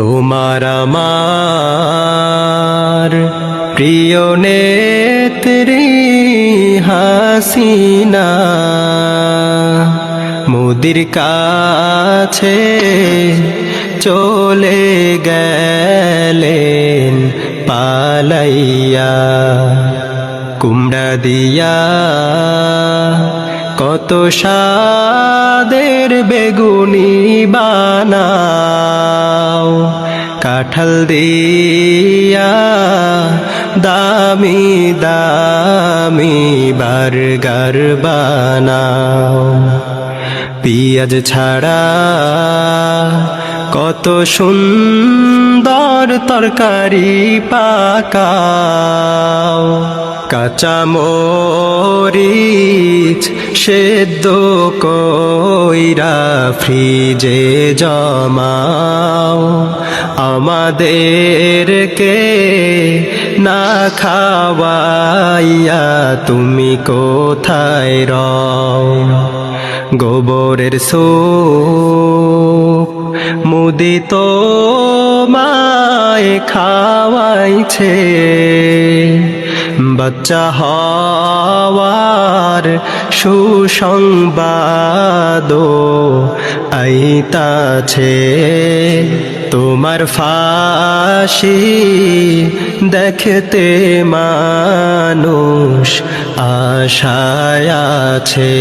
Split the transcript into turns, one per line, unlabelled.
তোমার আমার প্রিয় নেত্রী হাসিনা মোদির কাছে চলে গেলেন পালাইয়া। কুমড়া দিয়া কত স্বাদের বেগুনি বানাও, কাঁঠাল দিয়া দামি দামি বার্গার বানাও। পিঁয়াজ ছাড়া কত সুন্দর তরকারি পাকাও, কাঁচা মরিচ সেদ্ধ কইরা ফ্রিজে জমাও। আমাদেরকে না খাওয়াইয়া তুমি কোথায় রও? গোবরের স্যুপ মুদি তো মায় খাওয়াইছে, বাচ্চা হওয়ার সুসংবাদ আইতাছে। তোমার ফাঁসি দেখতে মানুষ আশায় আছে।